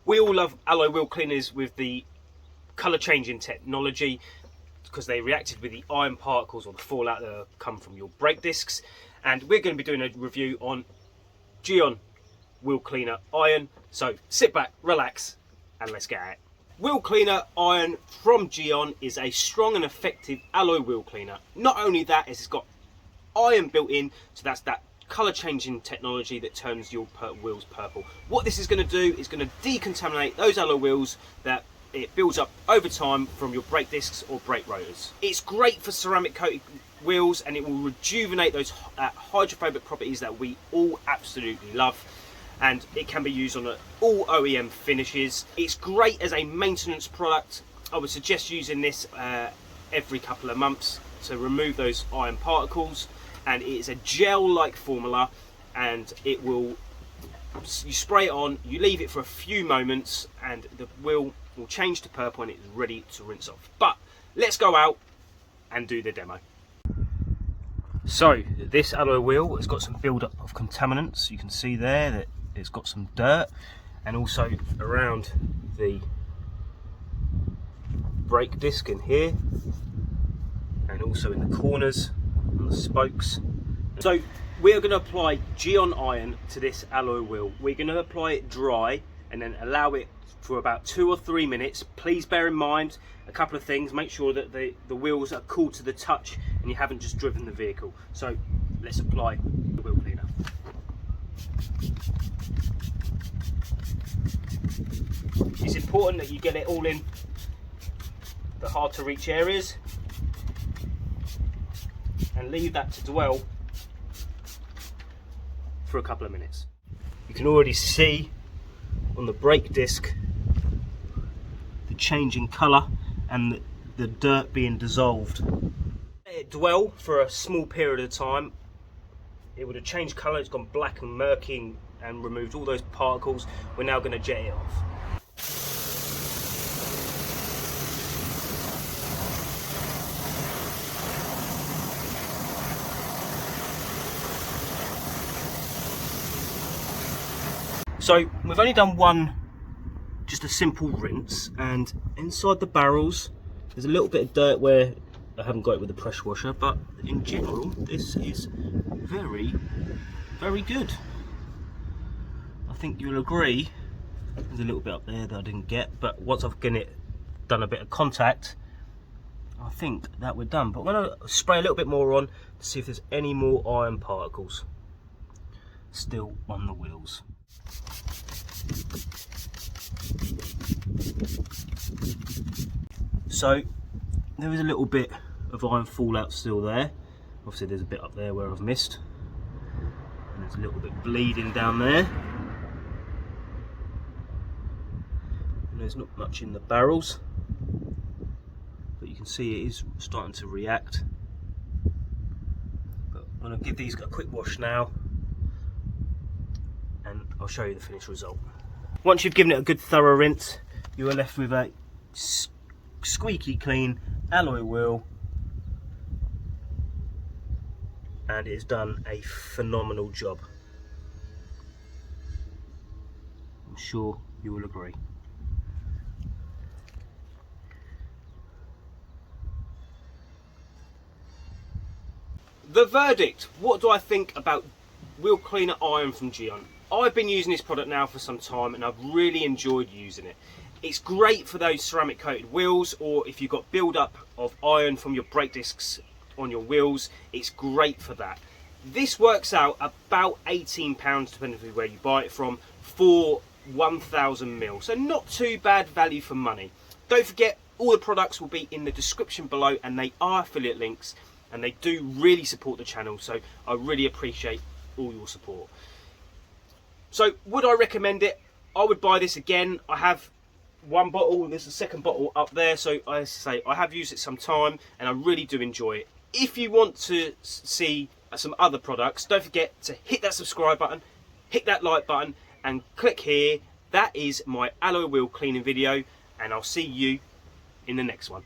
We all love alloy wheel cleaners with the colour changing technology because they reacted with the iron particles or the fallout that come from your brake discs. And we're going to be doing a review on Gyeon wheel cleaner iron. So sit back, relax, and let's get at it. Wheel cleaner iron from Gyeon is a strong and effective alloy wheel cleaner. Not only that, it's got iron built in, so that's that colour changing technology that turns your wheels purple. What this is going to do is going to decontaminate those alloy wheels that it builds up over time from your brake discs or brake rotors. It's great for ceramic coated wheels and it will rejuvenate those hydrophobic properties that we all absolutely love. And it can be used on all OEM finishes. It's great as a maintenance product. I would suggest using this every couple of months to remove those iron particles. And it is a gel-like formula, and it will, you spray it on, you leave it for a few moments, and the wheel will change to purple and it's ready to rinse off. But let's go out and do the demo. So this alloy wheel has got some build-up of contaminants. You can see there that it's got some dirt, and also around the brake disc in here, and also in the corners and the spokes. So we're going to apply Gyeon iron to this alloy wheel. We're going to apply it dry and then allow it for about 2 or 3 minutes. Please bear in mind a couple of things. Make sure that the wheels are cool to the touch and you haven't just driven the vehicle. So let's apply the wheel cleaner. It's important that you get it all in the hard to reach areas and leave that to dwell for a couple of minutes. You can already see on the brake disc the change in colour and the dirt being dissolved. Let it dwell for a small period of time. It would have changed colour, it's gone black and murky and removed all those particles. We're now going to jet it off. So we've only done just a simple rinse, and inside the barrels there's a little bit of dirt where I haven't got it with the pressure washer, but in general this is very, very good. I think you'll agree. There's a little bit up there that I didn't get, but once I've done a bit of contact, I think that we're done. But I'm going to spray a little bit more on to see if there's any more iron particles still on the wheels. So there is a little bit of iron fallout still there. Obviously there's a bit up there where I've missed, and there's a little bit bleeding down there, and there's not much in the barrels, but you can see it is starting to react. But I'm going to give these a quick wash now and I'll show you the finished result. Once you've given it a good thorough rinse, you are left with a squeaky clean alloy wheel, and it's done a phenomenal job. I'm sure you will agree. The verdict. What do I think about wheel cleaner iron from Gyeon? I've been using this product now for some time and I've really enjoyed using it. It's great for those ceramic coated wheels, or if you've got build up of iron from your brake discs on your wheels, it's great for that. This works out about £18, depending on where you buy it from, for 1000 mil. So not too bad value for money. Don't forget, all the products will be in the description below, and they are affiliate links and they do really support the channel, so I really appreciate all your support. So would I recommend it? I would buy this again. I have one bottle, there's a second bottle up there, so I say I have used it some time and I really do enjoy it. If you want to see some other products, don't forget to hit that subscribe button, hit that like button, and click here. That is my alloy wheel cleaning video, and I'll see you in the next one.